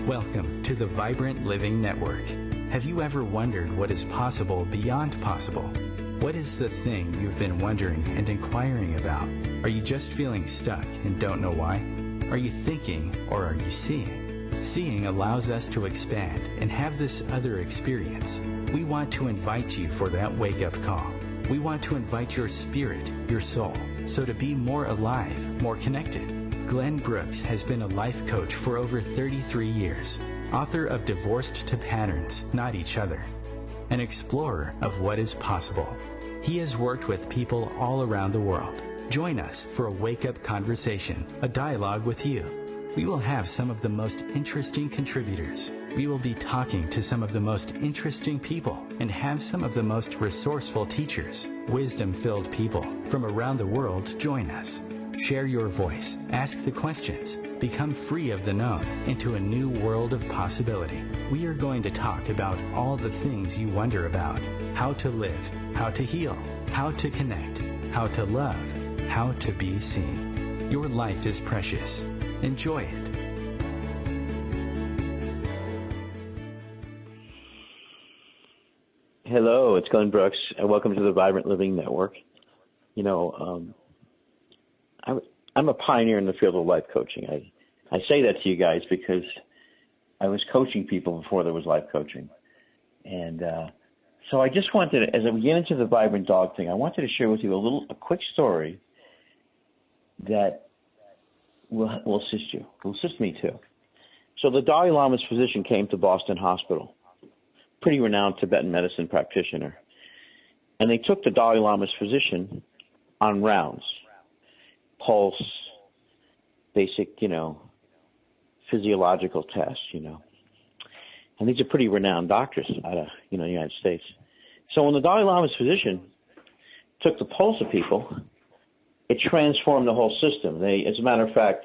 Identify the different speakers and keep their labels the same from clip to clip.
Speaker 1: Welcome to the Vibrant Living Network. Have you ever wondered what is possible beyond possible? What is the thing you've been wondering and inquiring about? Are you just feeling stuck and don't know why? Are you thinking or are you seeing? Seeing allows us to expand and have this other experience. We want to invite you for that wake-up call. We want to invite your spirit, your soul, so to be more alive, more connected. Glenn Brooks has been a life coach for over 33 years, author of Divorced to Patterns, Not Each Other, an explorer of what is possible. He has worked with people all around the world. Join us for a wake-up conversation, a dialogue with you. We will have some of the most interesting contributors. We will be talking to some of the most interesting people and have some of the most resourceful teachers, wisdom-filled people from around the world join us. Share your voice, ask the questions, become free of the known into a new world of possibility. We are going to talk about all the things you wonder about: how to live, how to heal, how to connect, how to love, how to be seen. Your life is precious. Enjoy it.
Speaker 2: Hello, it's Glenn Brooks, and welcome to the Vibrant Living Network. You know, I'm a pioneer in the field of life coaching. I say that to you guys because I was coaching people before there was life coaching. And so I just wanted to, as we get into the Vibrant Dog thing, I wanted to share with you a quick story that will assist you. Will assist me too. So the Dalai Lama's physician came to Boston Hospital, pretty renowned Tibetan medicine practitioner, and they took the Dalai Lama's physician on rounds, pulse, basic, physiological tests, and these are pretty renowned doctors out of, the United States. So when the Dalai Lama's physician took the pulse of people, it transformed the whole system. As a matter of fact,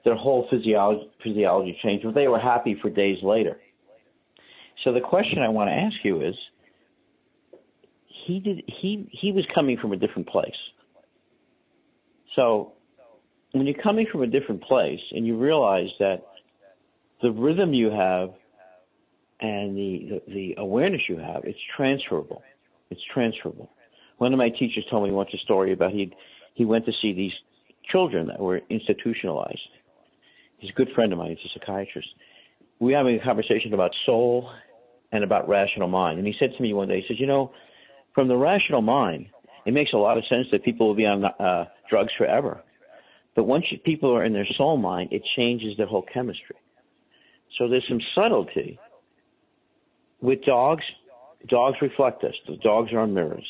Speaker 2: their whole physiology changed, but they were happy for days later. So the question I want to ask you is, he was coming from a different place. So when you're coming from a different place and you realize that the rhythm you have and the awareness you have, it's transferable. It's transferable. One of my teachers told me once a story about he went to see these children that were institutionalized. He's a good friend of mine. He's a psychiatrist. We were having a conversation about soul and about rational mind. And he said to me one day, he says, from the rational mind, it makes a lot of sense that people will be on drugs forever. But once people are in their soul mind, it changes their whole chemistry. So there's some subtlety. With dogs reflect us. The dogs are mirrors.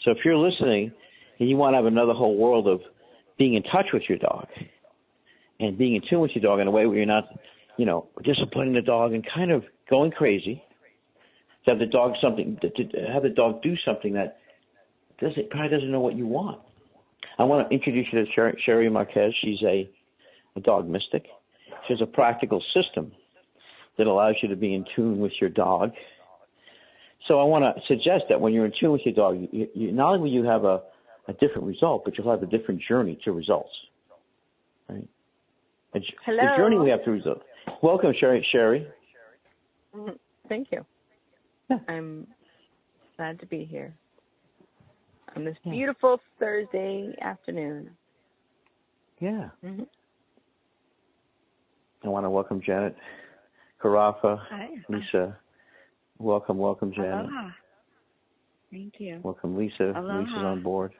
Speaker 2: So if you're listening and you want to have another whole world of being in touch with your dog and being in tune with your dog in a way where you're not, disciplining the dog and kind of going crazy, to have the dog have the dog do something that probably doesn't know what you want. I want to introduce you to Cherie Marquez. She's a dog mystic. She has a practical system that allows you to be in tune with your dog. So I want to suggest that when you're in tune with your dog, you not only will you have a different result, but you'll have a different journey to results. Right?
Speaker 3: Hello.
Speaker 2: The journey we have to result. Welcome, Cherie.
Speaker 3: Thank you.
Speaker 2: Yeah.
Speaker 3: I'm glad to be here on this beautiful Thursday afternoon.
Speaker 2: Yeah.
Speaker 3: Mm-hmm.
Speaker 2: I want to welcome Janet Carafa.
Speaker 4: Hi.
Speaker 2: Lisa. Welcome, Janet.
Speaker 4: Aloha. Thank you.
Speaker 2: Welcome, Lisa.
Speaker 4: Aloha.
Speaker 2: Lisa's on board.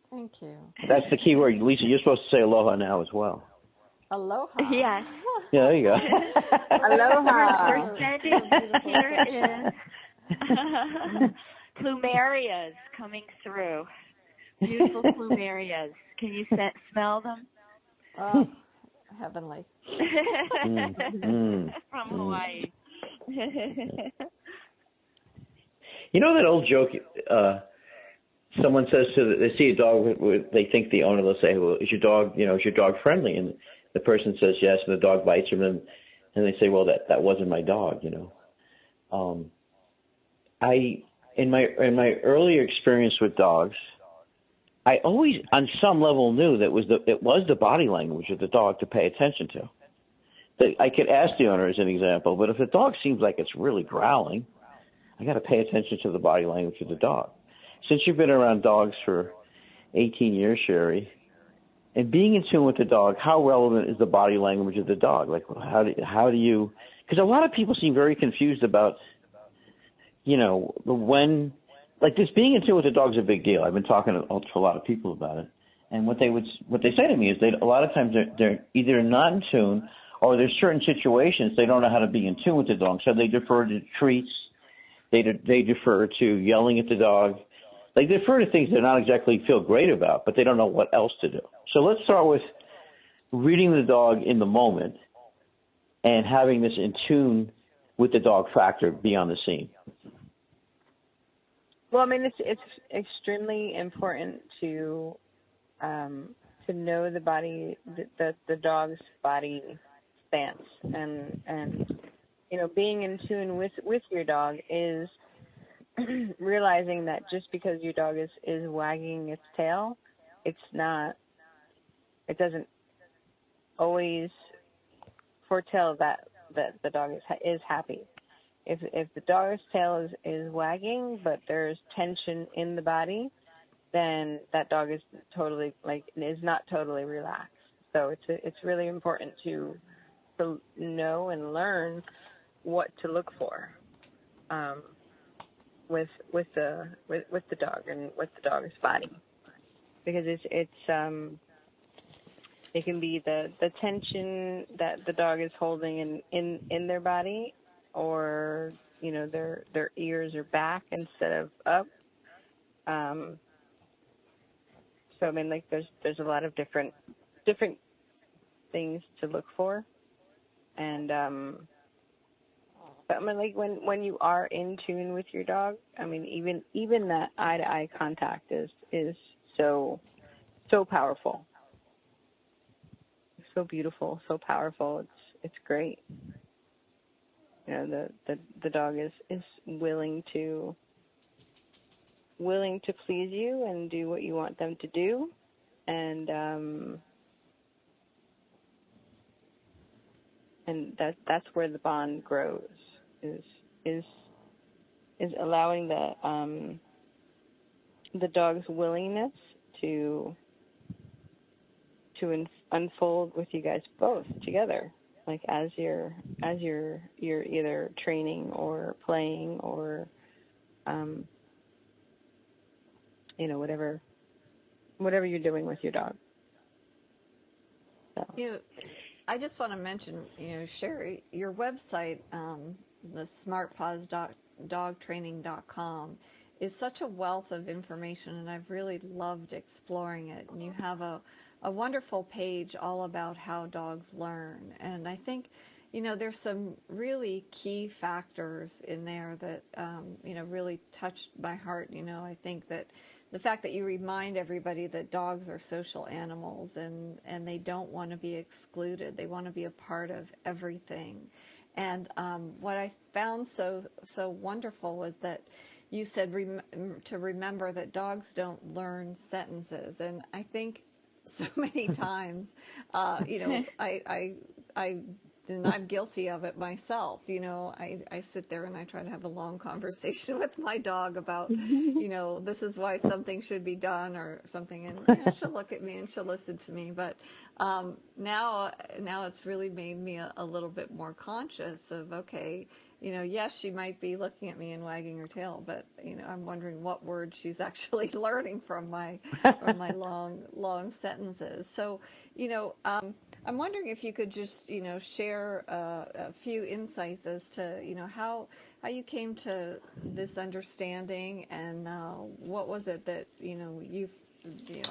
Speaker 5: Thank you.
Speaker 2: That's the key word. Lisa, you're supposed to say aloha now as well.
Speaker 5: Aloha.
Speaker 4: Yes.
Speaker 2: Yeah, there you go.
Speaker 3: Aloha.
Speaker 4: We're sending, here is plumerias coming through. Beautiful plumerias. Can you smell them?
Speaker 5: Oh, heavenly.
Speaker 4: From Hawaii.
Speaker 2: You know that old joke, someone says they see a dog, they think the owner will say, well, is your dog friendly? And the person says yes, and the dog bites him, and they say, well, that wasn't my dog, In my earlier experience with dogs, I always, on some level, knew that it was the body language of the dog to pay attention to. I could ask the owner as an example, but if the dog seems like it's really growling, I got to pay attention to the body language of the dog. Since you've been around dogs for 18 years, Cherie, and being in tune with the dog, how relevant is the body language of the dog? Like, how do you? Because a lot of people seem very confused about, when, like, this being in tune with the dog is a big deal. I've been talking to a lot of people about it, and what they say to me is a lot of times they're either not in tune, or there's certain situations they don't know how to be in tune with the dog, so they defer to treats, they defer to yelling at the dog. They defer to things they're not exactly feel great about, but they don't know what else to do. So let's start with reading the dog in the moment and having this in tune with the dog factor be on the scene.
Speaker 3: Well, I mean, it's extremely important to know the body, the dog's body stance, and being in tune with your dog is realizing that just because your dog is wagging its tail, it doesn't always foretell that the dog is happy. If the dog's tail is wagging, but there's tension in the body, then that dog is not totally relaxed. So it's really important to know and learn what to look for with the dog and with the dog's body, because it can be the tension that the dog is holding in their body, or their ears are back instead of up. So I mean, like there's a lot of different things to look for, and but I mean, like when you are in tune with your dog, I mean, even that eye-to-eye contact is so powerful, so beautiful, so powerful. It's great. The dog is willing to please you and do what you want them to do, and that's where the bond grows. Is allowing the dog's willingness to unfold with you guys both together, like as you're either training or playing or whatever you're doing with your dog. So.
Speaker 5: I just want to mention, Cherie, your website, the smartpawsdogtraining.com, is such a wealth of information, and I've really loved exploring it. And you have a wonderful page all about how dogs learn. And I think, there's some really key factors in there that, really touched my heart. I think that the fact that you remind everybody that dogs are social animals and they don't want to be excluded. They want to be a part of everything. And what I found so wonderful was that you said to remember that dogs don't learn sentences. And I think so many times, and I'm guilty of it myself. I sit there and I try to have a long conversation with my dog about, this is why something should be done or something. And she'll look at me and she'll listen to me. But now it's really made me a little bit more conscious of, okay, yes, she might be looking at me and wagging her tail, but, I'm wondering what words she's actually learning from my long sentences. So, I'm wondering if you could just, share a few insights as to, how you came to this understanding, and what was it that,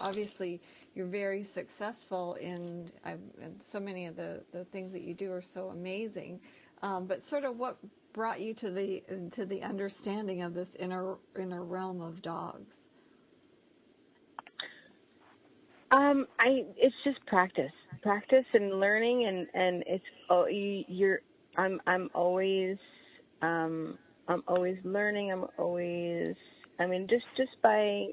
Speaker 5: obviously you're very successful and so many of the things that you do are so amazing, but sort of what brought you to the understanding of this inner realm of dogs?
Speaker 3: It's just practice and learning, and it's I'm always learning. Just by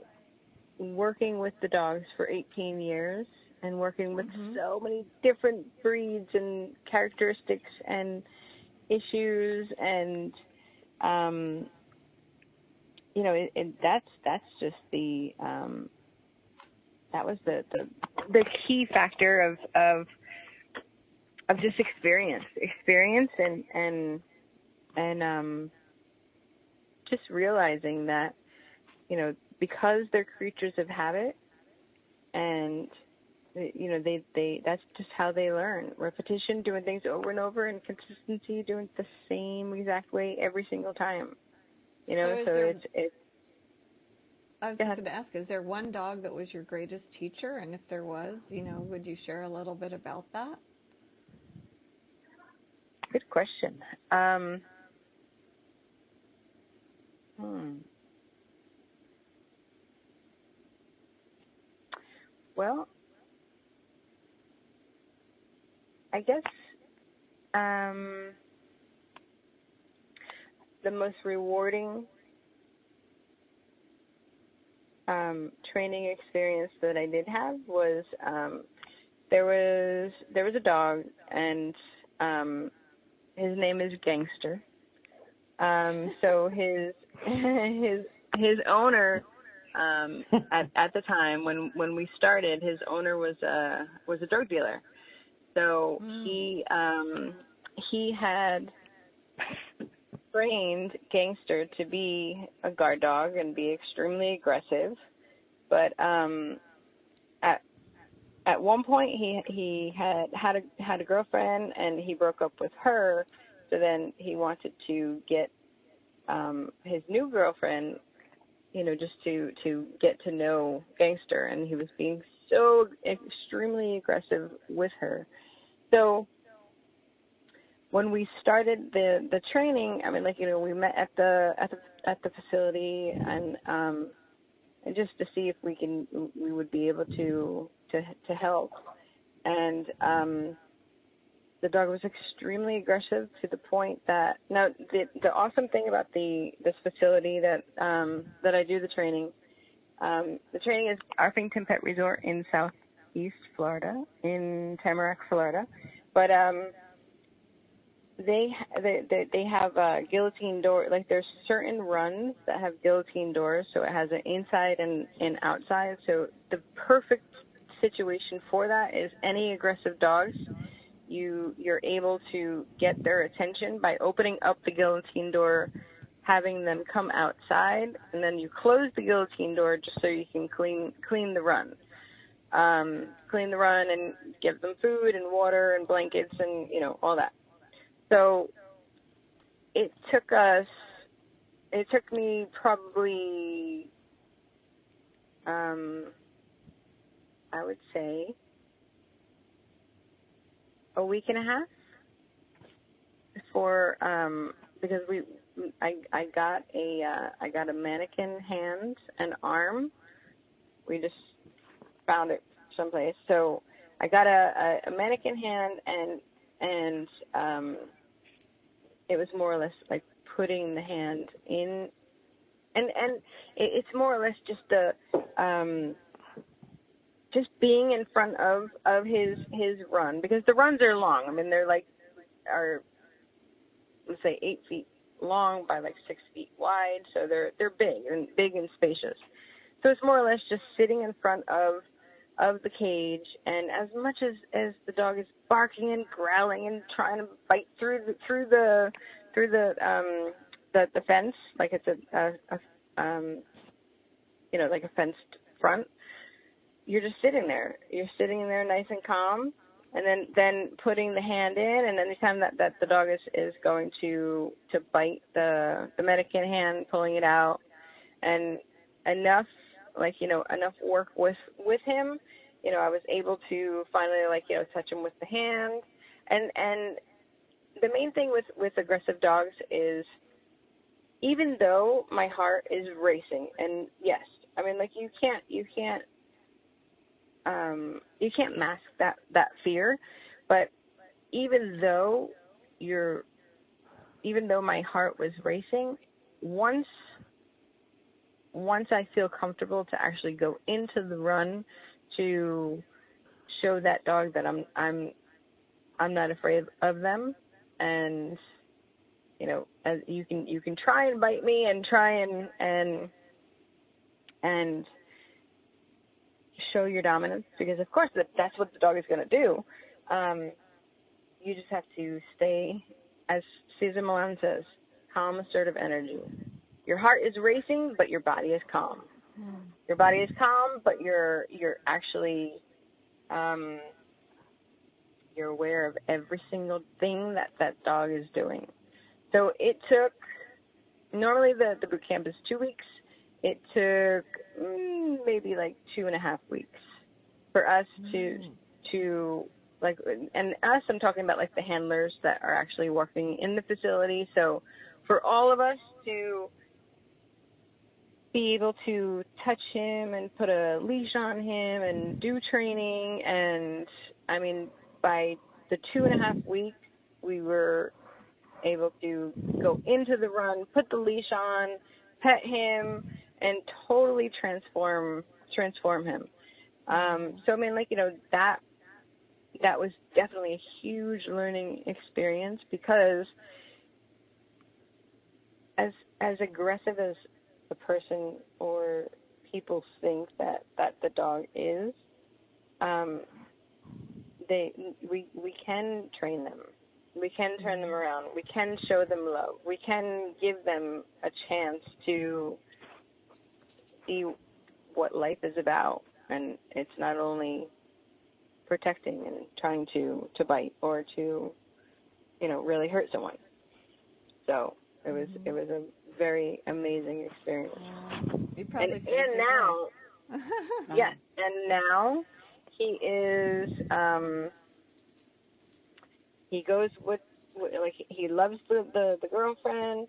Speaker 3: working with the dogs for 18 years and working with so many different breeds and characteristics and issues, and you know, that's just the that was the key factor of just experience and just realizing that, you know, because they're creatures of habit, and you know, they that's just how they learn. Repetition, doing things over and over, and consistency, doing it the same exact way every single time. You know, so it's
Speaker 5: I was just going to ask, is there one dog that was your greatest teacher? And if there was, you know, would you share a little bit about that?
Speaker 3: Good question. Well, I guess the most rewarding training experience that I did have was there was a dog, and his name is Gangster. So his owner, at the time when we started, his owner was a drug dealer. So he had trained Gangster to be a guard dog and be extremely aggressive, but at one point he had a girlfriend, and he broke up with her. So then he wanted to get his new girlfriend, you know, just to get to know Gangster, and he was being so extremely aggressive with her. So when we started the training, I mean, like, you know, we met at the facility, and just to see if we would be able to help. And the dog was extremely aggressive to the point that, now the awesome thing about this facility that I do the training is Arlington Pet Resort in Southeast Florida, in Tamarack, Florida, but they have a guillotine door. Like, there's certain runs that have guillotine doors, so it has an inside and outside. So the perfect situation for that is any aggressive dogs, you're able to get their attention by opening up the guillotine door, having them come outside, and then you close the guillotine door just so you can clean the run. Clean the run and give them food and water and blankets and, you know, all that. So it took me probably, I would say, a week and a half for, because I got a mannequin hand and arm. We just found it someplace. So I got a mannequin hand, and it was more or less like putting the hand in, and it's more or less just just being in front of his run, because the runs are long. I mean, they're let's say 8 feet long by like 6 feet wide, so they're big and spacious. So it's more or less just sitting in front of the cage, and as much as the dog is barking and growling and trying to bite through the fence, like it's a you know, like a fenced front, you're just sitting there. You're sitting there nice and calm, and then putting the hand in, and anytime that the dog is going to bite the mannequin hand, pulling it out, and enough work with him, you know, I was able to finally, like, you know, touch him with the hand. And the main thing with aggressive dogs is, even though my heart is racing, and yes, I mean, like, you can't mask that fear, but even though my heart was racing, once I feel comfortable to actually go into the run, to show that dog that I'm not afraid of them, and as you can try and bite me and try and show your dominance, because of course that's what the dog is going to do. You just have to stay, as Cesar Millan says, calm, assertive energy. Your heart is racing, but your body is calm. Your body is calm, but you're actually you're aware of every single thing that dog is doing. So it took, normally the boot camp is 2 weeks. It took maybe like 2.5 weeks for us to like, and us, I'm talking about like the handlers that are actually working in the facility. So for all of us to be able to touch him and put a leash on him and do training, and I mean, by the 2.5 weeks, we were able to go into the run, put the leash on, pet him, and totally transform him. So I mean, like, that was definitely a huge learning experience, because as aggressive as the person or people think that the dog is, we can train them. We can turn them around. We can show them love. We can give them a chance to see what life is about. And it's not only protecting and trying to bite or to, really hurt someone. So it was a very amazing experience.
Speaker 5: You probably
Speaker 3: and
Speaker 5: saved his
Speaker 3: now,
Speaker 5: life.
Speaker 3: yes, and now he is, he goes with like, he loves the girlfriend.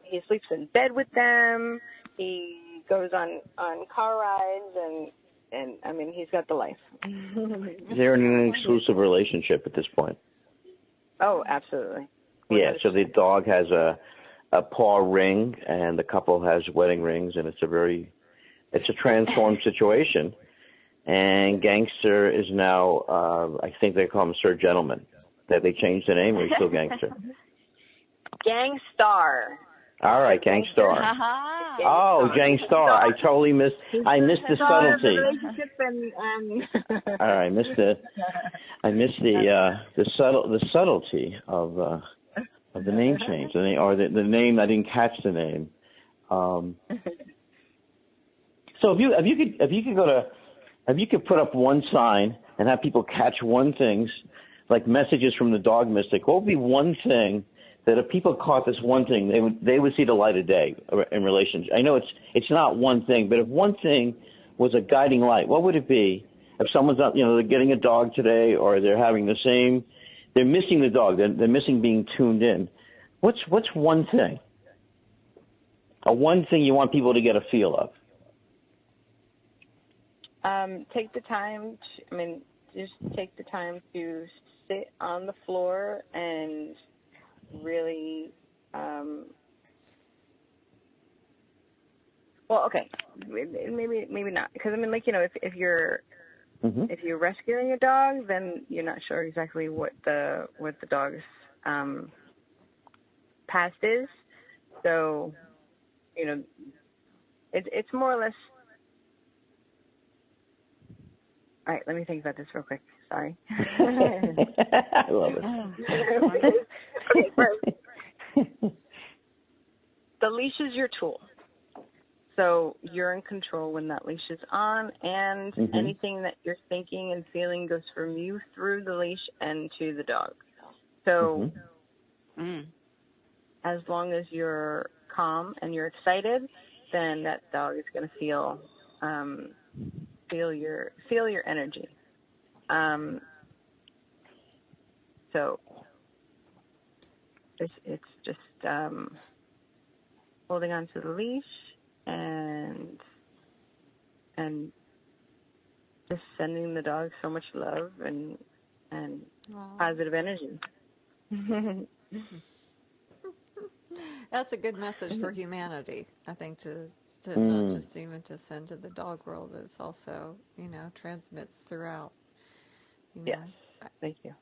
Speaker 3: He sleeps in bed with them. He goes on car rides, and I mean, he's got the life.
Speaker 2: They're in an exclusive relationship at this point.
Speaker 3: Oh, absolutely. 100%.
Speaker 2: Yeah, so the dog has a paw ring, and the couple has wedding rings, and it's a transformed situation. And Gangster is now, I think they call him Sir Gentleman. That they changed the name, or he's still Gangster?
Speaker 3: Gangstar.
Speaker 2: All right, Gangstar. Oh, Gangstar. I totally missed the subtlety. All right, I missed the subtlety of the name change, or the name. I didn't catch the name. So if you could put up one sign and have people catch one thing, like messages from the dog mystic, what would be one thing that if people caught this one thing, they would see the light of day in relationship? I know it's not one thing, but if one thing was a guiding light, what would it be? If someone's not, they're getting a dog today, or they're having they're missing the dog, they're missing being tuned in. What's one thing? One thing you want people to get a feel of?
Speaker 3: Take the time. Just take the time to sit on the floor and really. Well, okay, maybe not, because if you're if you're rescuing a dog, then you're not sure exactly what the dog's past is. So, it's more or less. All right, let me think about this real quick. Sorry.
Speaker 2: I love it.
Speaker 3: The leash is your tool. So you're in control when that leash is on, and anything that you're thinking and feeling goes from you through the leash and to the dog. So as long as you're calm and you're excited, then that dog is going to feel your energy. So it's just holding on to the leash and just sending the dog so much love and positive energy.
Speaker 5: That's a good message for humanity, I think, to not just even to send to the dog world, but it's also, transmits throughout You know?
Speaker 3: Yes. Thank you.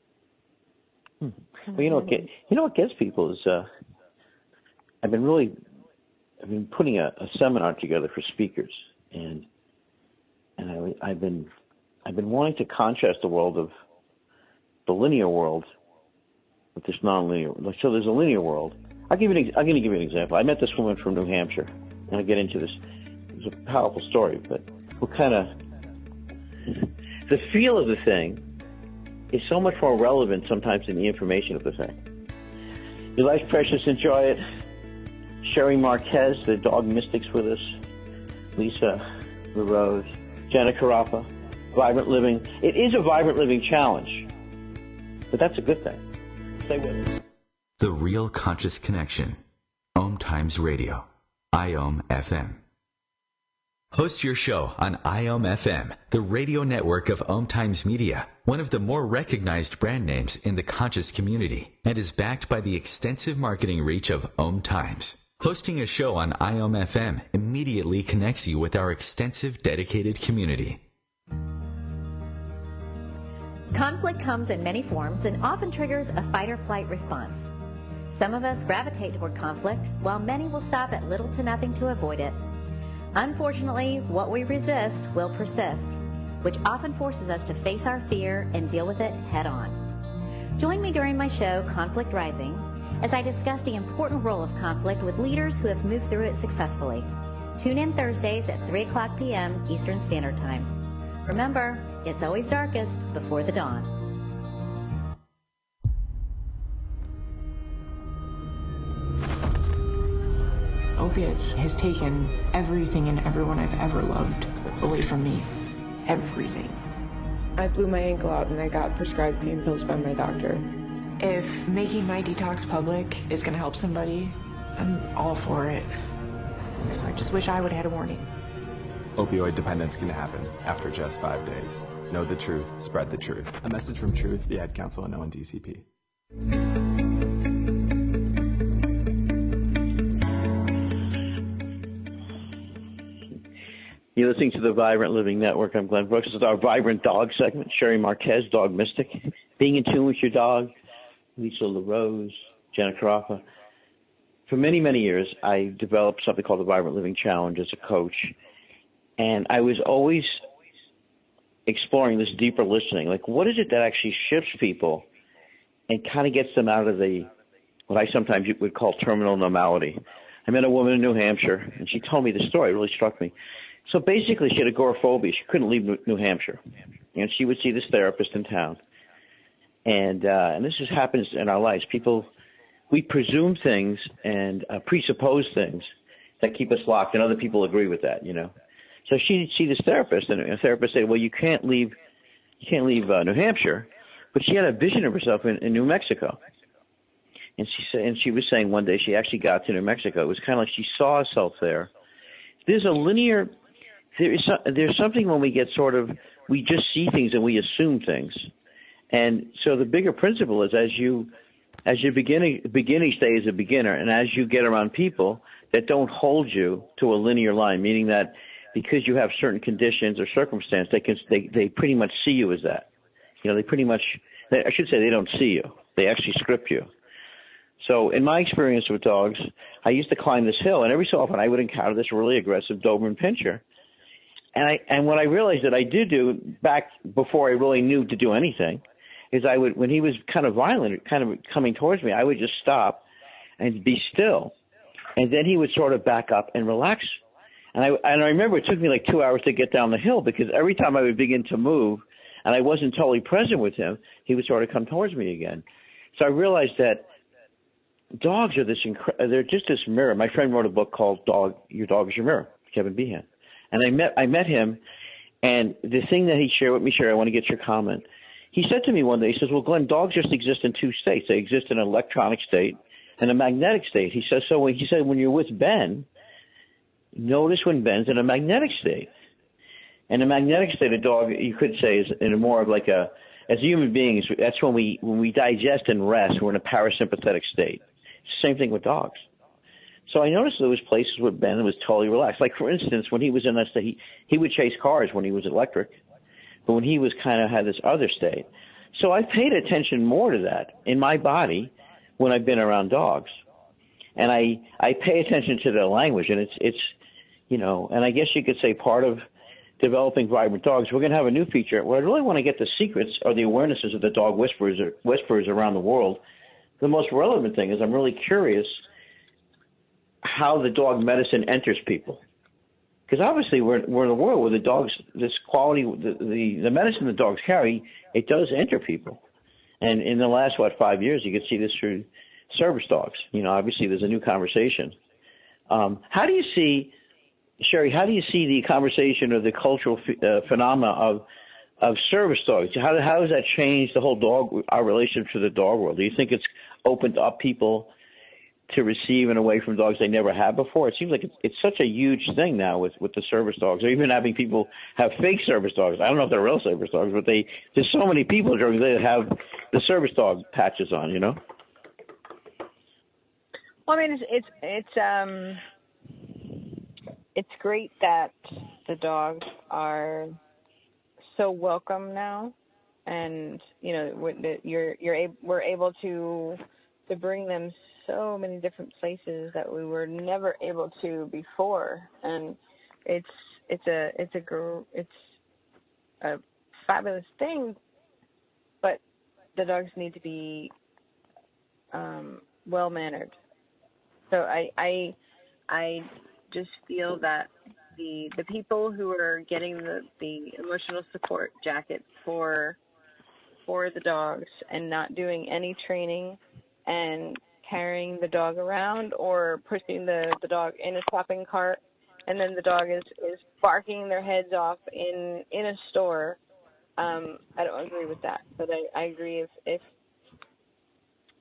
Speaker 2: Well, you know what gets people is I've been putting a seminar together for speakers, and I've been wanting to contrast the world of the linear world with this non-linear. So there's a linear world. I'm going to give you an example. I met this woman from New Hampshire, and I'll get into this. It's a powerful story, but the feel of the thing is so much more relevant sometimes than the information of the thing. Your life's precious. Enjoy it. Cherie Marquez, the dog mystics with us. Lisa LaRose, Jenna Carafa. Vibrant Living. It is a Vibrant Living challenge, but that's a good thing. Stay with us.
Speaker 1: The Real Conscious Connection. OMTimes Radio. IOM FM. Host your show on IOM FM, the radio network of OMTimes Media, one of the more recognized brand names in the conscious community, and is backed by the extensive marketing reach of OMTimes. Hosting a show on IOM FM immediately connects you with our extensive dedicated community.
Speaker 6: Conflict comes in many forms and often triggers a fight-or-flight response. Some of us gravitate toward conflict, while many will stop at little to nothing to avoid it. Unfortunately, what we resist will persist, which often forces us to face our fear and deal with it head-on. Join me during my show, Conflict Rising, as I discuss the important role of conflict with leaders who have moved through it successfully. Tune in Thursdays at 3 o'clock p.m. Eastern Standard Time. Remember, it's always darkest before the dawn.
Speaker 7: Opiates has taken everything and everyone I've ever loved away from me. Everything.
Speaker 8: I blew my ankle out and I got prescribed pain pills by my doctor.
Speaker 7: If making my detox public is going to help somebody, I'm all for it. I just wish I would have had a warning.
Speaker 9: Opioid dependence can happen after just 5 days. Know the truth, spread the truth. A message from Truth, the Ad Council, and ONDCP.
Speaker 2: You're listening to the Vibrant Living Network. I'm Glenn Brooks. This is our Vibrant Dog segment. Cherie Marquez, Dog Mystic. Being in tune with your dog. Lisa LaRose, Jenna Carafa. For many, many years, I developed something called the Vibrant Living Challenge as a coach. And I was always exploring this deeper listening. Like, what is it that actually shifts people and kind of gets them out of what I sometimes would call terminal normality? I met a woman in New Hampshire, and she told me the story. It really struck me. So basically, she had agoraphobia. She couldn't leave New Hampshire. And she would see this therapist in town. And this just happens in our lives. We presume things and presuppose things that keep us locked, and other people agree with that, you know. So she'd see this therapist, and the therapist said, well, you can't leave New Hampshire. But she had a vision of herself in New Mexico. And she was saying one day she actually got to New Mexico. It was kind of like she saw herself there. There's something when we get we just see things and we assume things. And so the bigger principle is as you beginning stay as a beginner, and as you get around people that don't hold you to a linear line, meaning that because you have certain conditions or circumstance, they pretty much see you as that. You know, I should say they don't see you. They actually script you. So in my experience with dogs, I used to climb this hill, and every so often I would encounter this really aggressive Doberman Pinscher. And what I realized that I did do back before I really knew to do anything is when he was kind of violent, kind of coming towards me, I would just stop and be still. And then he would sort of back up and relax. And I remember it took me like 2 hours to get down the hill, because every time I would begin to move and I wasn't totally present with him, he would sort of come towards me again. So I realized that dogs are they're just this mirror. My friend wrote a book called Your Dog Is Your Mirror, Kevin Behan. And I met him, and the thing that he shared with me, Cherie, I want to get your comment. He said to me one day, he says, well, Glenn, dogs just exist in two states. They exist in an electronic state and a magnetic state. He says, when you're with Ben, notice when Ben's in a magnetic state. And a magnetic state, a dog, you could say, is in a more of like as human beings, that's when we digest and rest, we're in a parasympathetic state. Same thing with dogs. So I noticed there was places where Ben was totally relaxed. Like, for instance, when he was in that state, he would chase cars when he was electric. But when he was kind of had this other state, So I paid attention more to that in my body when I've been around dogs. And I pay attention to their language, and it's and I guess you could say part of developing vibrant dogs, we're going to have a new feature where I really want to get the secrets or the awarenesses of the dog whisperers around the world. The most relevant thing is I'm really curious how the dog medicine enters people. Because obviously we're in a world where the dogs, this quality, the medicine the dogs carry, it does enter people. And in the last, 5 years, you could see this through service dogs. Obviously there's a new conversation. How do you see, Cherie, the conversation or the cultural phenomena of service dogs? How does that change the whole our relationship to the dog world? Do you think it's opened up people to receive and away from dogs they never had before? It seems like it's such a huge thing now with the service dogs, or even having people have fake service dogs. I don't know if they're real service dogs, but there's so many people during the day that have the service dog patches on,
Speaker 3: Well, I mean, it's great that the dogs are so welcome now, and we're able to bring them so many different places that we were never able to before, and it's a fabulous thing. But the dogs need to be well mannered. So I just feel that the people who are getting the emotional support jacket for the dogs and not doing any training and carrying the dog around or pushing the dog in a shopping cart, and then the dog is barking their heads off in a store. I don't agree with that, but I agree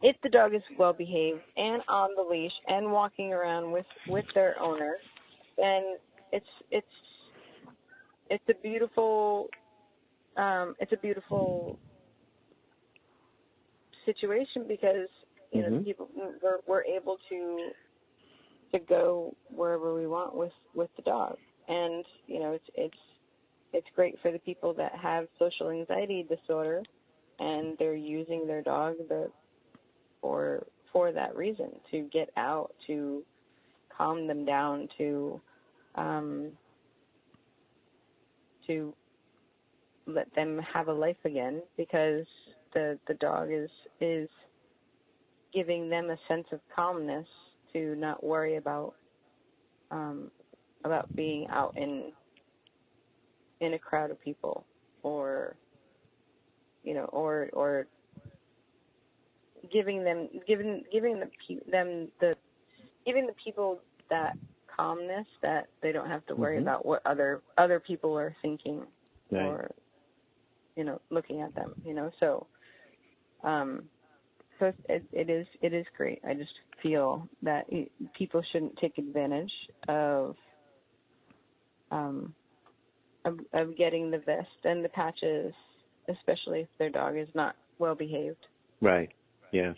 Speaker 3: if the dog is well behaved and on the leash and walking around with their owner, then it's a beautiful situation, because people we're able to go wherever we want with the dog, and it's great for the people that have social anxiety disorder and they're using their dog for that reason, to get out, to calm them down, to let them have a life again, because the dog is giving them a sense of calmness to not worry about being out in a crowd of people, or or giving the people that calmness, that they don't have to worry about what other people are thinking, right, or looking at them, so it is great. I just feel that people shouldn't take advantage of getting the vest and the patches, especially if their dog is not well behaved.
Speaker 2: Right. Yeah.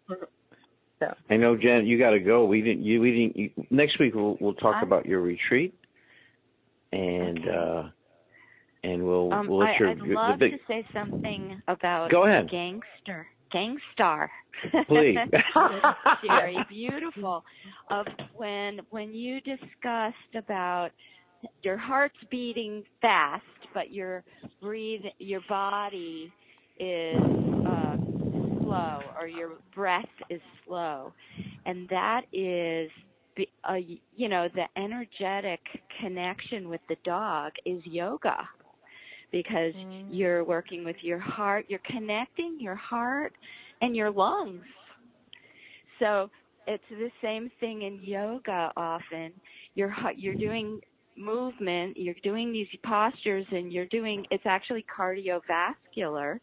Speaker 3: So
Speaker 2: I know, Jen, you got to go. Next week we'll talk about your retreat, and
Speaker 4: okay.
Speaker 2: And we'll let
Speaker 4: I'd love to say something about
Speaker 2: Go ahead.
Speaker 4: Gangstar.
Speaker 2: Please.
Speaker 4: Very beautiful. Of when you discussed about your heart's beating fast, but your body is slow, or your breath is slow, and that is the energetic connection with the dog is yoga, because you're working with your heart, you're connecting your heart and your lungs. So it's the same thing in yoga. Often you're doing movement, you're doing these postures, and it's actually cardiovascular,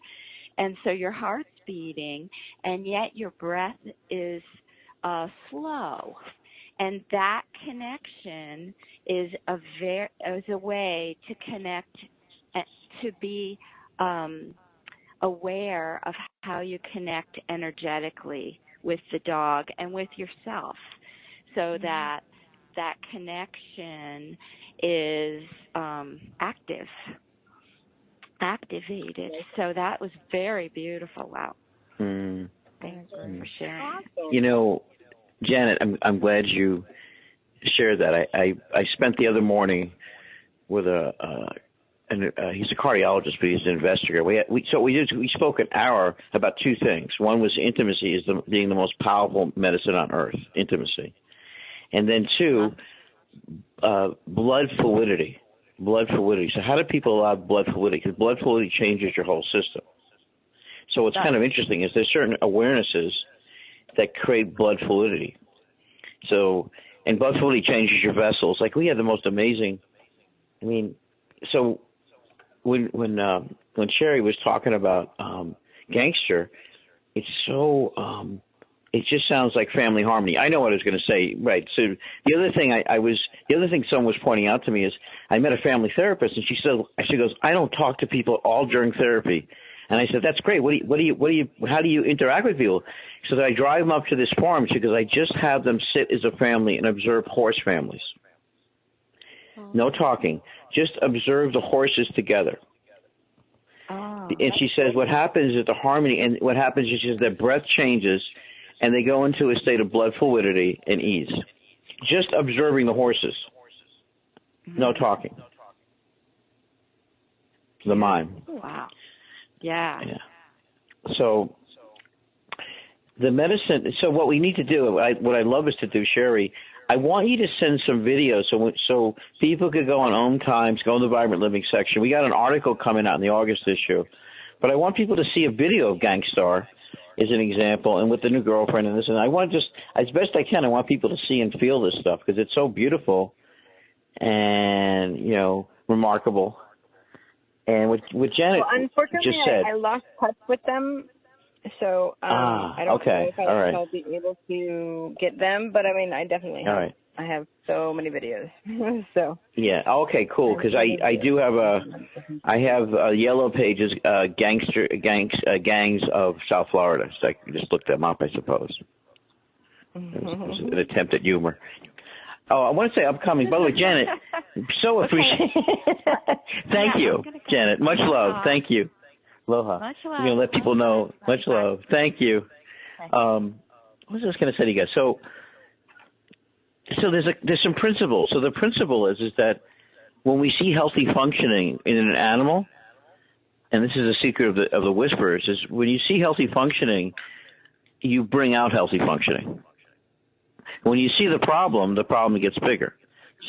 Speaker 4: and so your heart's beating, and yet your breath is slow, and that connection is a way to connect, to be aware of how you connect energetically with the dog and with yourself, so that connection is active. activated. So that was very beautiful. Wow. Thanks for sharing.
Speaker 2: You know, Janet, I'm glad you shared that. I spent the other morning with he's a cardiologist, but he's an investigator. We spoke an hour about two things. One was intimacy being the most powerful medicine on earth, intimacy, and then two, blood fluidity. Blood fluidity. So how do people allow blood fluidity? Because blood fluidity changes your whole system. So what's kind of interesting is there's certain awarenesses that create blood fluidity. So, and blood fluidity changes your vessels. Like we had the most amazing. I mean, so when Cherie was talking about gangster, it's so it just sounds like family harmony. I know what I was going to say, right? So the other thing the other thing someone was pointing out to me is I met a family therapist, and she goes, I don't talk to people all during therapy. And I said, that's great. How do you interact with people? She said, I drive them up to this farm. She goes, I just have them sit as a family and observe horse families. No talking. Just observe the horses together. And she says, what happens is the harmony, and what happens is just their breath changes, and they go into a state of blood fluidity and ease. Just observing the horses. No talking. The mime.
Speaker 4: Wow. Yeah.
Speaker 2: So the medicine. So what we need to do, what I'd love us to do, Cherie, I want you to send some videos so people could go on OMTimes, go in the Vibrant Living section. We got an article coming out in the August issue, but I want people to see a video of Gangstar as an example, and with the new girlfriend and this. And I want just, as best I can, I want people to see and feel this stuff because it's so beautiful and, remarkable. And what Janet
Speaker 3: unfortunately,
Speaker 2: just said.
Speaker 3: I lost touch with them, so I don't know if I'll be able to get them. But I mean, I definitely have. Right. I have so many videos. So. Yeah.
Speaker 2: Okay. Cool. Because I do have Yellow Pages, gangs of South Florida. So I can just look them up, I suppose. It was an attempt at humor. Oh, I want to say upcoming. By the way, Janet, so appreciate. Thank you, Janet. Much love. Thank you. Aloha.
Speaker 4: Much love.
Speaker 2: We're going to let people know. Much love. Thank you. What was I just going to say to you guys? So there's some principles. So the principle is that when we see healthy functioning in an animal, and this is a secret of the whisperers, is when you see healthy functioning, you bring out healthy functioning. When you see the problem gets bigger.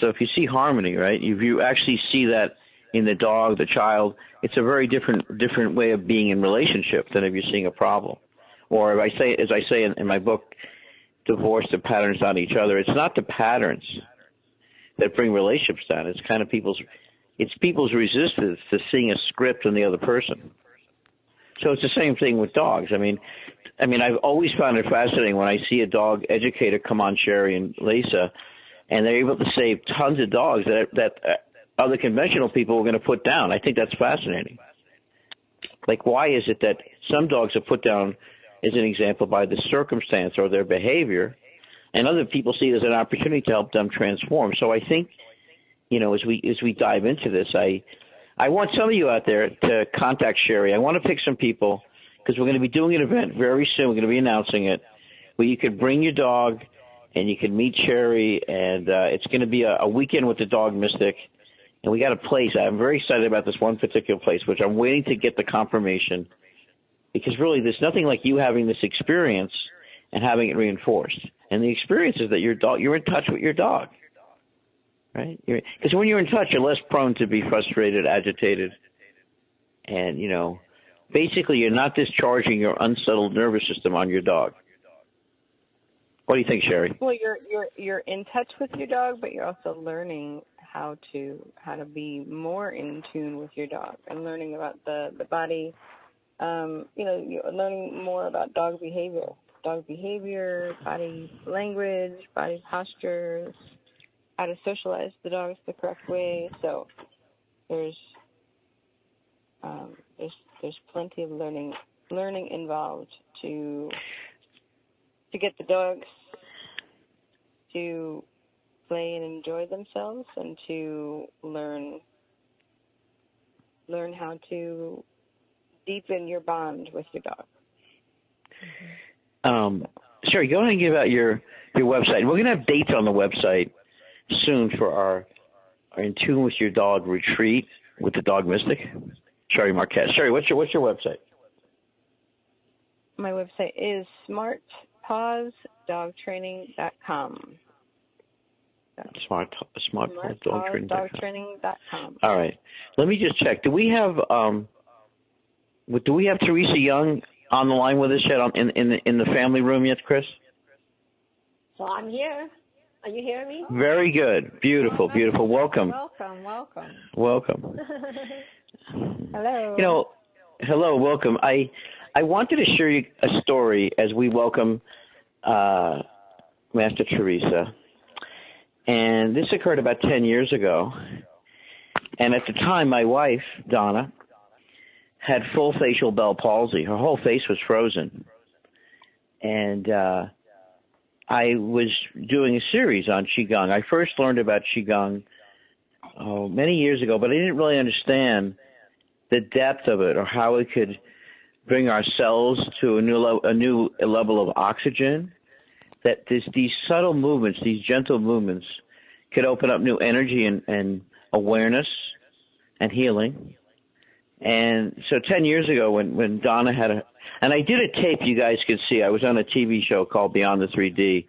Speaker 2: So if you see harmony, right, if you actually see that in the dog, the child, it's a very different way of being in relationship than if you're seeing a problem. Or as I say in my book, Divorce the Patterns on Each Other, it's not the patterns that bring relationships down. It's kind of people's resistance to seeing a script in the other person. So it's the same thing with dogs. I mean, I've always found it fascinating when I see a dog educator come on, Cherie and Lisa, and they're able to save tons of dogs that other conventional people were going to put down. I think that's fascinating. Like, why is it that some dogs are put down, as an example, by the circumstance or their behavior, and other people see it as an opportunity to help them transform? So I think, as we dive into this, I want some of you out there to contact Cherie. I want to pick some people, because we're going to be doing an event very soon. We're going to be announcing it, where you could bring your dog and you can meet Cherie, and it's going to be a weekend with the dog mystic. And we got a place. I'm very excited about this one particular place, which I'm waiting to get the confirmation, because really there's nothing like you having this experience and having it reinforced. And the experience is that you're in touch with your dog, right? Because when you're in touch, you're less prone to be frustrated, agitated, and, basically you're not discharging your unsettled nervous system on your dog. What do you think, Cherie?
Speaker 3: Well, you're in touch with your dog, but you're also learning how to be more in tune with your dog, and learning about the body. You're learning more about dog behavior, body language, body posture, how to socialize the dogs the correct way. So there's plenty of learning involved to get the dogs to play and enjoy themselves, and to learn learn how to deepen your bond with your dog.
Speaker 2: Cherie, go ahead and give out your website. We're going to have dates on the website soon for our In Tune with Your Dog retreat with the Dog Mystic, Cherie Marquez. Cherie, what's your website?
Speaker 3: My website is smartpawsdogtraining.com.
Speaker 2: Smartpawsdogtraining.com. All right. Let me just check. Do we have Teresa Young on the line with us yet in the family room yet, Chris?
Speaker 10: So I'm here. Are you hearing me?
Speaker 2: Very good. Beautiful, beautiful. Welcome.
Speaker 3: Hello.
Speaker 2: Hello, welcome. I wanted to share you a story as we welcome Master Teresa. And this occurred about 10 years ago. And at the time, my wife, Donna, had full facial Bell palsy. Her whole face was frozen. And I was doing a series on Qi Gong. I first learned about Qi Gong many years ago, but I didn't really understand the depth of it or how it could bring our cells to a new level of oxygen, that these subtle movements, these gentle movements, could open up new energy and awareness and healing. And so 10 years ago when Donna had and I did a tape you guys could see. I was on a TV show called Beyond the 3D.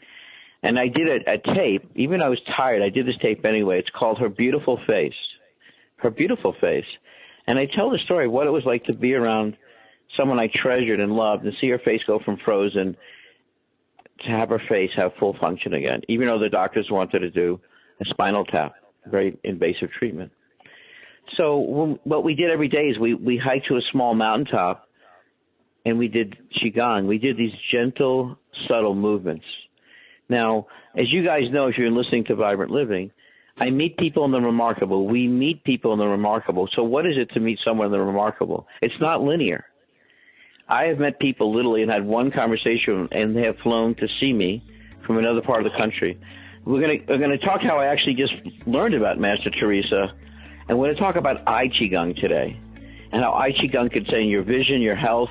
Speaker 2: And I did a tape. Even though I was tired, I did this tape anyway. It's called Her Beautiful Face. Her Beautiful Face. And I tell the story of what it was like to be around someone I treasured and loved and see her face go from frozen to have her face have full function again, even though the doctors wanted to do a spinal tap, very invasive treatment. So what we did every day is we hiked to a small mountaintop and we did Qi Gong. We did these gentle, subtle movements. Now, as you guys know, if you're listening to Vibrant Living, I meet people in the remarkable. We meet people in the remarkable. So what is it to meet someone in the remarkable? It's not linear. I have met people literally and had one conversation, and they have flown to see me from another part of the country. We're going to talk how I actually just learned about Master Teresa, and we're going to talk about Qi Gong today, and how Qi Gong could change your vision, your health,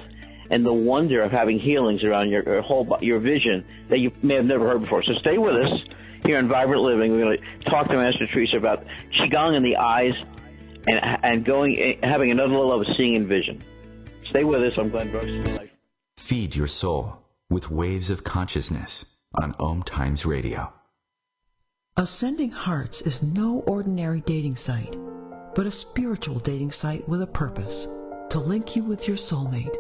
Speaker 2: and the wonder of having healings around your vision that you may have never heard before. So stay with us here in Vibrant Living. We're going to talk to Master Teresa about Qi Gong in the eyes and having another level of seeing and vision. Stay with us. I'm Glenn Brooks.
Speaker 1: Feed your soul with waves of consciousness on OMTimes Radio.
Speaker 11: Ascending Hearts is no ordinary dating site, but a spiritual dating site with a purpose, to link you with your soulmate.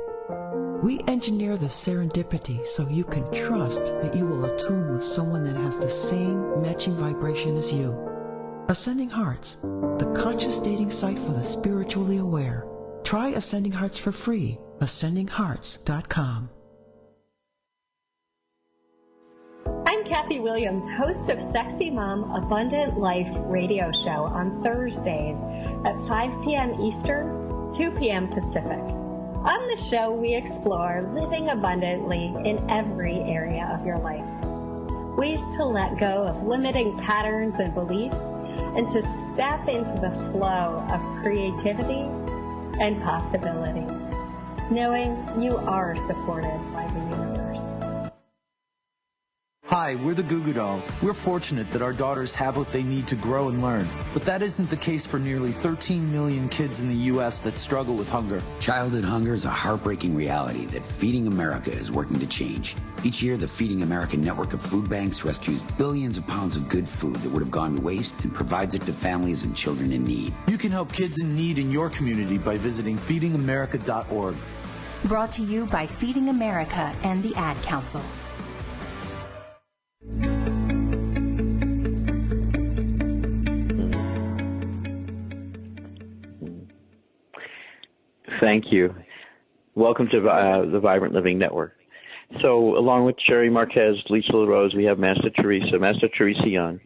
Speaker 11: We engineer the serendipity so you can trust that you will attune with someone that has the same matching vibration as you. Ascending Hearts, the conscious dating site for the spiritually aware. Try Ascending Hearts for free. AscendingHearts.com.
Speaker 10: I'm Kathy Williams, host of Sexy Mom Abundant Life radio show on Thursdays at 5 p.m. Eastern, 2 p.m. Pacific. On the show, we explore living abundantly in every area of your life. Ways to let go of limiting patterns and beliefs and to step into the flow of creativity and possibility, knowing you are supported by the universe.
Speaker 12: Hi, we're the Goo Goo Dolls. We're fortunate that our daughters have what they need to grow and learn. But that isn't the case for nearly 13 million kids in the U.S. that struggle with hunger.
Speaker 13: Childhood hunger is a heartbreaking reality that Feeding America is working to change. Each year, the Feeding America network of food banks rescues billions of pounds of good food that would have gone to waste and provides it to families and children in need.
Speaker 12: You can help kids in need in your community by visiting feedingamerica.org.
Speaker 14: Brought to you by Feeding America and the Ad Council.
Speaker 2: Thank you. Welcome to the Vibrant Living Network. So along with Cherie Marquez, Lisa LaRose, we have Master Teresa Young,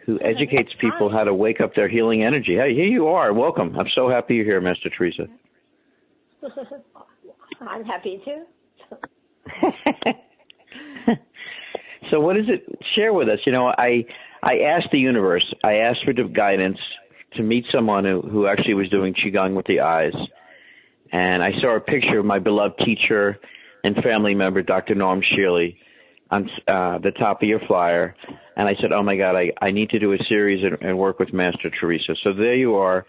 Speaker 2: who educates people how to wake up their healing energy. Hey, here you are. Welcome. I'm so happy you're here, Master Teresa.
Speaker 10: I'm happy too.
Speaker 2: So what is it? Share with us. You know, I asked the universe, I asked for guidance to meet someone who actually was doing Qi Gong with the eyes. And I saw a picture of my beloved teacher and family member, Dr. Norm Shirley, on the top of your flyer. And I said, oh, my God, I need to do a series and work with Master Teresa. So there you are.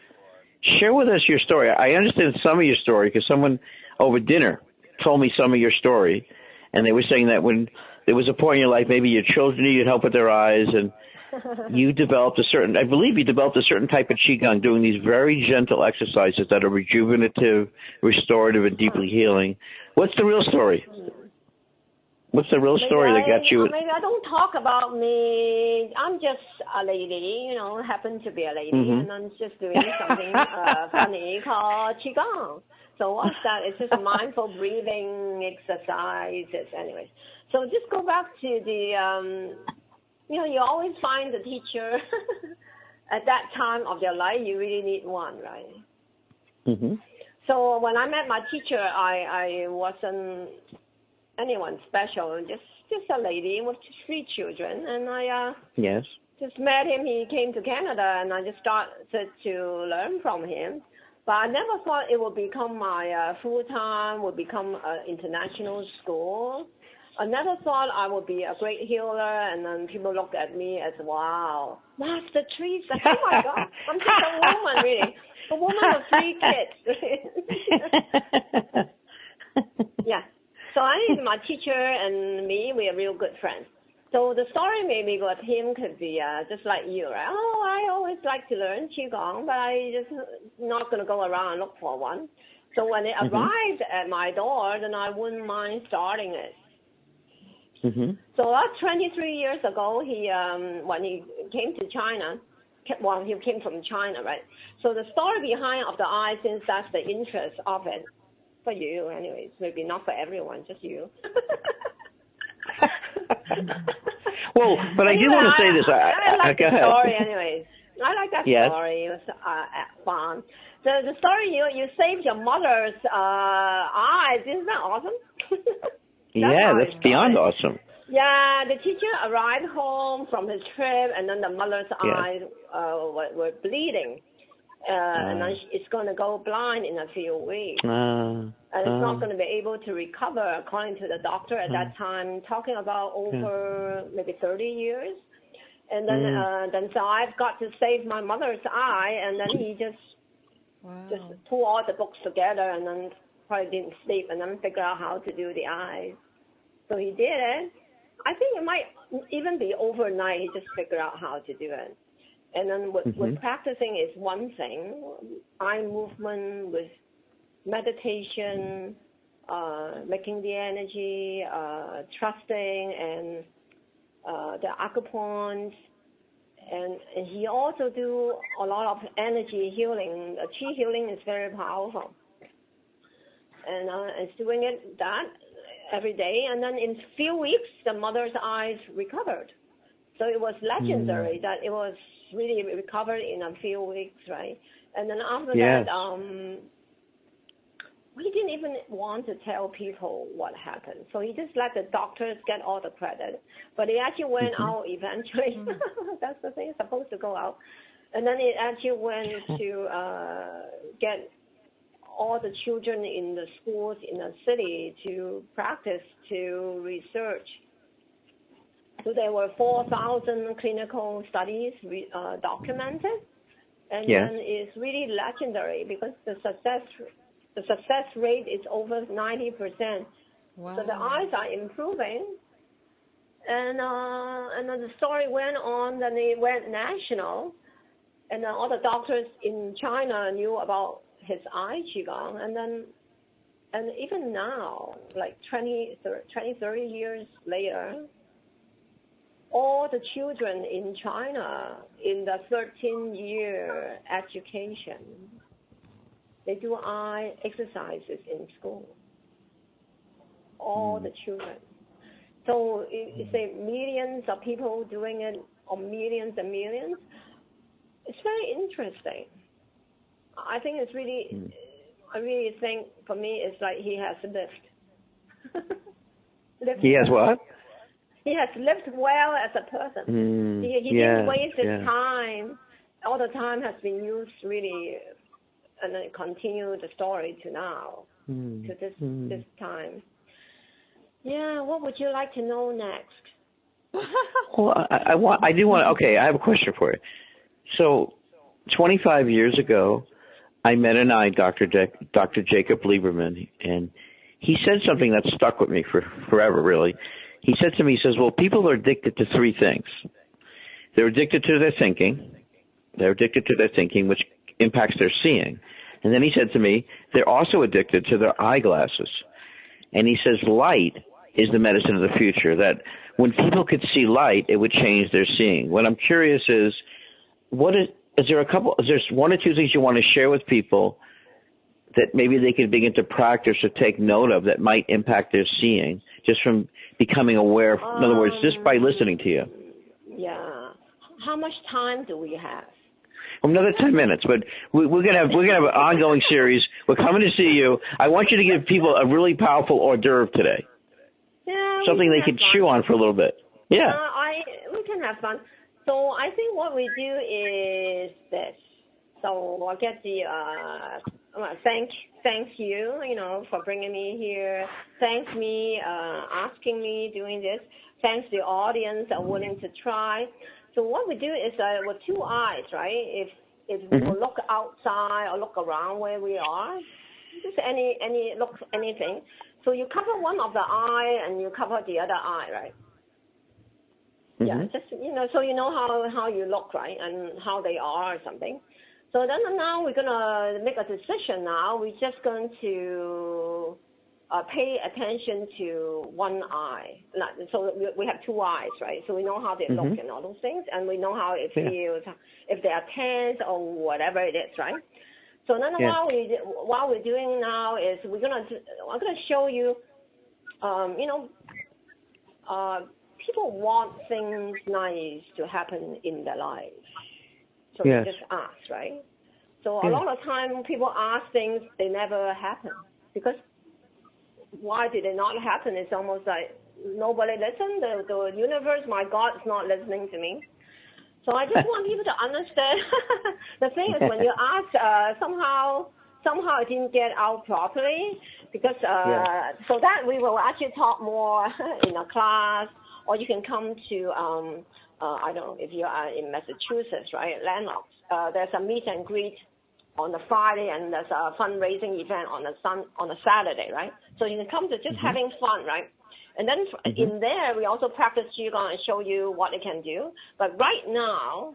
Speaker 2: Share with us your story. I understand some of your story because someone over dinner told me some of your story. And they were saying that when there was a point in your life, maybe your children needed help with their eyes, and you developed I believe you developed a certain type of Qigong, doing these very gentle exercises that are rejuvenative, restorative, and deeply healing. What's the real story? What's the real story that got you?
Speaker 15: Maybe I don't talk about me. I'm just a lady, happen to be a lady, and I'm just doing something funny called Qi Gong. So what's that? It's just mindful breathing exercises, anyways. So just go back to the, you always find the teacher at that time of your life. You really need one, right?
Speaker 2: Mm-hmm.
Speaker 15: So when I met my teacher, I wasn't anyone special, just a lady with 3 children, and I just met him. He came to Canada, and I just started to learn from him. But I never thought it would become my full-time, would become an international school. I never thought I would be a great healer, and then people look at me as, wow, Master Teresa, oh my God, I'm just a woman, really. A woman of 3 kids. Yeah. So I think my teacher and me, we are real good friends. So the story maybe with him could be just like you, right? Oh, I always like to learn Qi Gong, but I just not going to go around and look for one. So when it arrived at my door, then I wouldn't mind starting it.
Speaker 2: Mm-hmm.
Speaker 15: So that's 23 years ago, he when he came to China, well, he came from China, right? So the story behind of the eye, since that's the interest of it, for you anyways, maybe not for everyone, just you.
Speaker 2: Well, but I do want to say this.
Speaker 15: I like
Speaker 2: go
Speaker 15: the
Speaker 2: ahead.
Speaker 15: story anyways. I like that story. It was fun. The story, you saved your mother's eyes. Isn't that awesome?
Speaker 2: That's beyond awesome.
Speaker 15: Yeah, the teacher arrived home from his trip, and then the mother's eyes were bleeding. And then it's going to go blind in a few weeks. And it's not going to be able to recover, according to the doctor at that time, talking about over maybe 30 years. And then so I've got to save my mother's eye, and then he just pulled all the books together, and then probably didn't sleep, and then figure out how to do the eyes. So he did it. I think it might even be overnight. He just figured out how to do it. And then with practicing is one thing. Eye movement with meditation, making the energy, trusting, and the acupoints. And he also do a lot of energy healing. Qi healing is very powerful. And it's doing that every day. And then in a few weeks, the mother's eyes recovered. So it was legendary that it was really recovered in a few weeks, right? And then after that, we didn't even want to tell people what happened. So he just let the doctors get all the credit. But it actually went out eventually. That's the thing, it's supposed to go out. And then it actually went to get all the children in the schools in the city to practice, to research. So there were 4,000 clinical studies documented, and then it's really legendary because the success rate is over 90%. Wow. So the eyes are improving, and then the story went on. Then it went national, and then all the doctors in China knew about his eye Qigong, and even now, like 20, 30 years later, all the children in China in the 13-year education, they do eye exercises in school. All the children. So it's millions of people doing it, or millions and millions. It's very interesting. I think it's really, I really think for me it's like he has lived.
Speaker 2: He has what?
Speaker 15: He has lived well as a person. He didn't waste his time all the time has been used really, and then continue the story to now, to this time. Yeah, what would you like to know next?
Speaker 2: Well, I do want. Okay, I have a question for you. So, 25 years ago, I met Dr. Jacob Lieberman, and he said something that stuck with me for forever. Really, he said to me, he says, "Well, people are addicted to three things. They're addicted to their thinking. They're addicted to their thinking, which impacts their seeing. And then he said to me, they're also addicted to their eyeglasses. And he says light is the medicine of the future, that when people could see light, it would change their seeing. What I'm curious is there one or two things you want to share with people that maybe they could begin to practice or take note of that might impact their seeing just from becoming aware, in other words, just by listening to you?
Speaker 15: Yeah. How much time do we have?
Speaker 2: Another 10 minutes, but we're gonna have an ongoing series. We're coming to see you. I want you to give people a really powerful hors d'oeuvre today.
Speaker 15: Yeah,
Speaker 2: something they could chew on for a little bit. Yeah.
Speaker 15: We can have fun. So I think what we do is this. So I get the thank you, for bringing me here. Thanks me, asking me doing this. Thanks the audience are willing to try. So what we do is with two eyes, right? If we look outside or look around where we are, just anything. So you cover one of the eye and you cover the other eye, right? Mm-hmm. Yeah, just so you know how you look, right, and how they are or something. So then now we're gonna make a decision. Now we're just going to pay attention to one eye. So we have two eyes, right? So we know how they look and all those things, and we know how it feels, if they are tense or whatever it is, right? So then what we're doing now is I'm gonna show you, people want things nice to happen in their life. So they just ask, right? So a lot of time people ask things, they never happen. Because why did it not happen? It's almost like nobody listened. The universe, my God, is not listening to me. So I just want people to understand. The thing is, when you ask, somehow it didn't get out properly. Because so that we will actually talk more in a class, or you can come to I don't know if you are in Massachusetts, right? Landlocks. There's a meet and greet on the Friday, and there's a fundraising event on a Saturday, right? So you can come to just having fun, right? And then in there, we also practice Qi Gong and show you what it can do. But right now,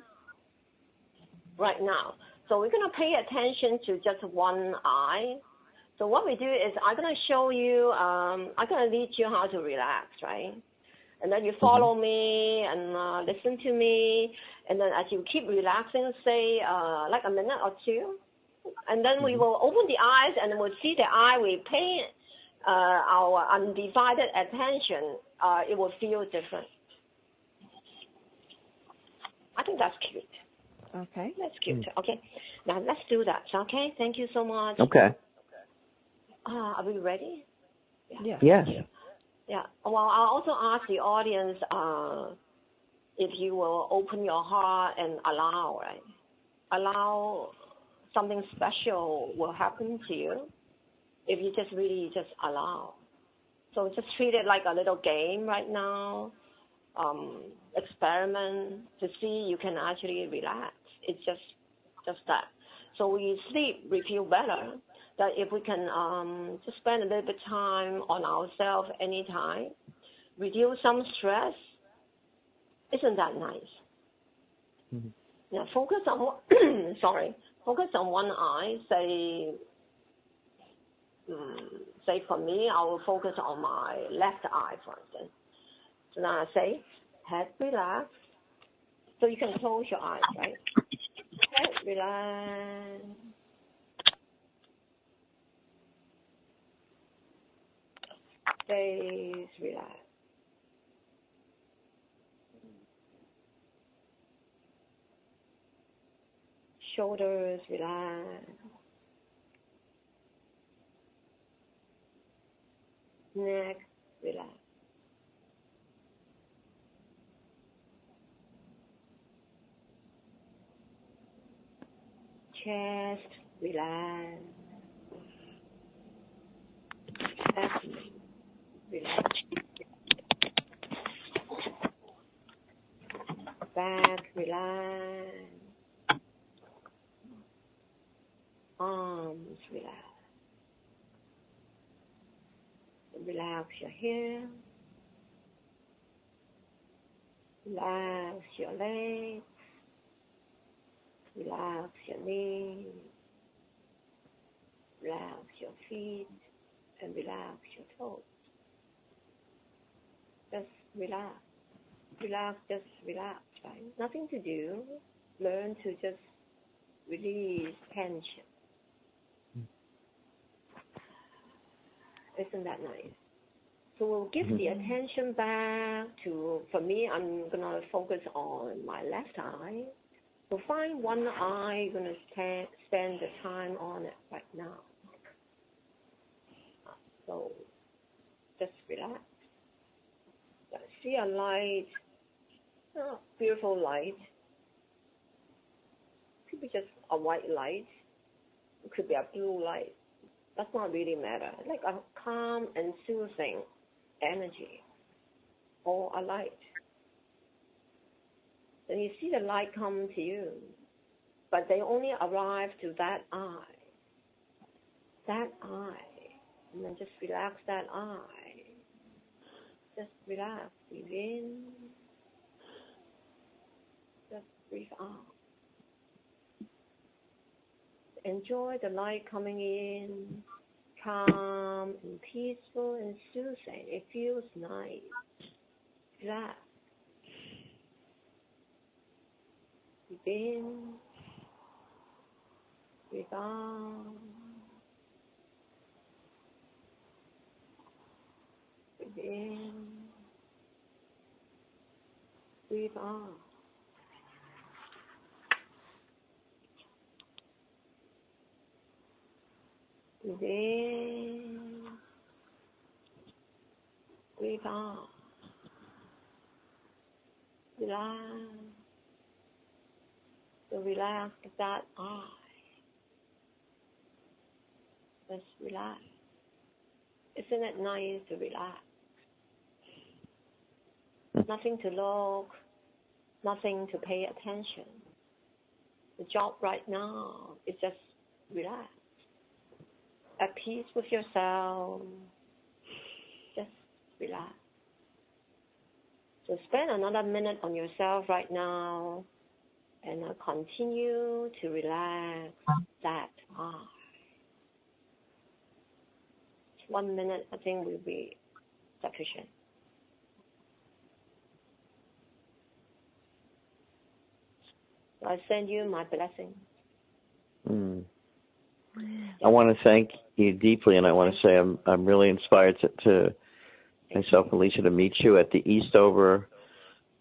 Speaker 15: so we're going to pay attention to just one eye. So what we do is I'm going to show you, I'm going to lead you how to relax, right? And then you follow me and listen to me. And then as you keep relaxing, say like a minute or two. And then we will open the eyes and we'll see the eye. We pay our undivided attention. It will feel different. I think that's cute.
Speaker 5: Okay.
Speaker 15: That's cute. Okay. Now let's do that. Okay. Thank you so much.
Speaker 2: Okay.
Speaker 15: Are we ready?
Speaker 5: Yes.
Speaker 2: Yes.
Speaker 15: Yeah. Well, I'll also ask the audience if you will open your heart and allow, right? Allow something special will happen to you if you just really just allow. So just treat it like a little game right now. Experiment to see you can actually relax. It's just that. So we sleep, we feel better. That if we can just spend a little bit of time on ourselves anytime, reduce some stress, isn't that nice? Mm-hmm. Now focus on focus on one eye. Say for me, I will focus on my left eye, for instance. So now I say, head relax. So you can close your eyes, right? Head relax. Face relax. Shoulders relax. Neck relax. chest, relax. Abdomen, relax. Back, relax. Arms, relax. Relax your hair. Relax your legs. Relax your knees. Relax your feet. And relax your toes. Just relax. Relax, just relax, right? Nothing to do. Learn to just release tension. Isn't that nice? So we'll give the attention back to, for me, I'm going to focus on my left eye. So find one eye, you're going to spend the time on it right now. So just relax. See a light, beautiful light. It could be just a white light. It could be a blue light. Does not really matter. Like a calm and soothing energy or a light. Then you see the light come to you, but they only arrive to that eye. That eye. And then just relax that eye. Just relax. Breathe in. Just breathe out. Enjoy the light coming in, calm and peaceful and soothing. It feels nice. Relax. Breathe in. Breathe out. Breathe in. Breathe out. Breathe in. Breathe out. Relax. So relax that eye. Just relax. Isn't it nice to relax? Nothing to look, nothing to pay attention. The job right now is just relax. At peace with yourself. Just relax. So spend another minute on yourself right now and continue to relax that eye. 1 minute, I think, will be sufficient. So I send you my blessing.
Speaker 2: I want to thank you deeply, and I want to say I'm really inspired to myself and Lisa to meet you at the Eastover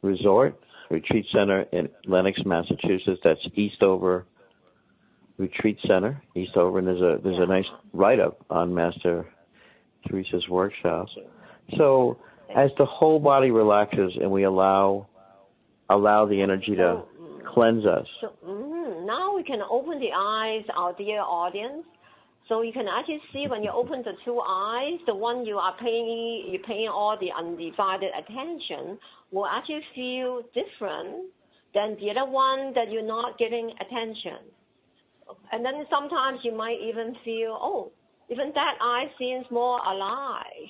Speaker 2: Resort Retreat Center in Lenox, Massachusetts. That's Eastover Retreat Center, Eastover, and there's a nice write-up on Master Teresa's workshops. So as the whole body relaxes and we allow the energy to cleanse us.
Speaker 15: So, now we can open the eyes, our dear audience. So you can actually see when you open the two eyes, the one you're paying all the undivided attention will actually feel different than the other one that you're not giving attention. And then sometimes you might even feel, even that eye seems more alive.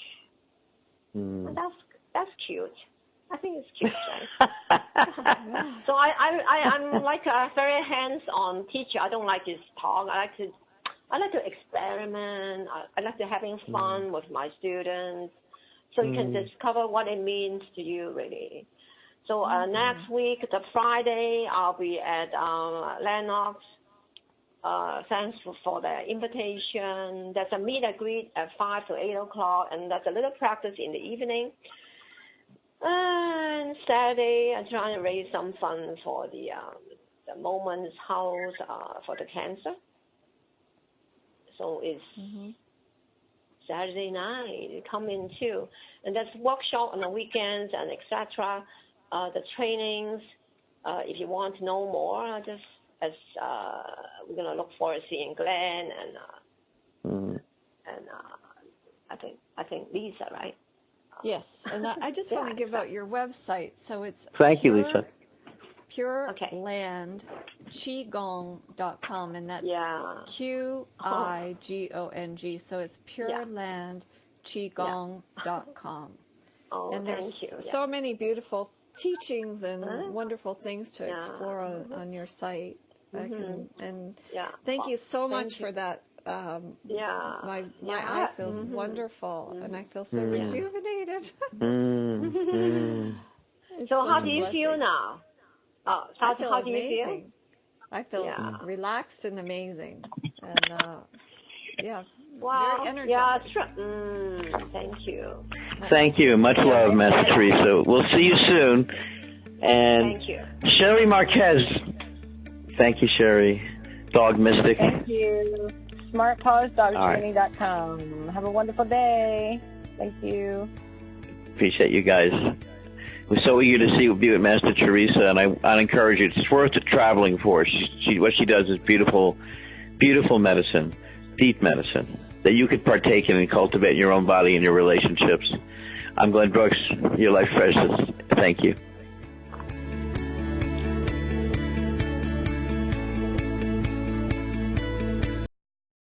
Speaker 15: That's cute. I think it's cute, right? So I'm like a very hands-on teacher. I don't like to talk. I like to experiment. I like to having fun with my students, so you can discover what it means to you, really. So next week, the Friday, I'll be at Lenox. Thanks for the invitation. There's a meet and greet at 5 to 8 o'clock, and there's a little practice in the evening. And Saturday, I'm trying to raise some funds for the Moments House for the cancer. So it's Saturday night. Come in too, and there's workshop on the weekends and etc. The trainings. If you want to know more, just as we're gonna look forward to seeing Glenn and I think Lisa, right?
Speaker 5: Yes, and I just want to give out your website. So it's
Speaker 2: Thank you, Lisa.
Speaker 5: purelandqigong.com, and that's QIGONG. So it's purelandqigong.com.
Speaker 15: Oh,
Speaker 5: and there's so many beautiful teachings and wonderful things to explore on your site. Thank you so much for that. My eye feels wonderful, and I feel so rejuvenated.
Speaker 15: So how do you feel now?
Speaker 5: I feel amazing. I feel relaxed and amazing, and very energized.
Speaker 15: Thank you.
Speaker 2: Thank you. Much love, Master Teresa. We'll see you soon. And
Speaker 15: thank you.
Speaker 2: Cherie Marquez. Thank you, Cherie. Dog Mystic.
Speaker 3: Thank you. SmartPawsDogTraining.com. Have a wonderful day. Thank you.
Speaker 2: Appreciate you guys. We're so eager to be with Master Teresa, and I encourage you. It's worth it traveling for. What she does is beautiful, beautiful medicine, deep medicine that you could partake in and cultivate in your own body and your relationships. I'm Glenn Brooks, your life precious. Thank you.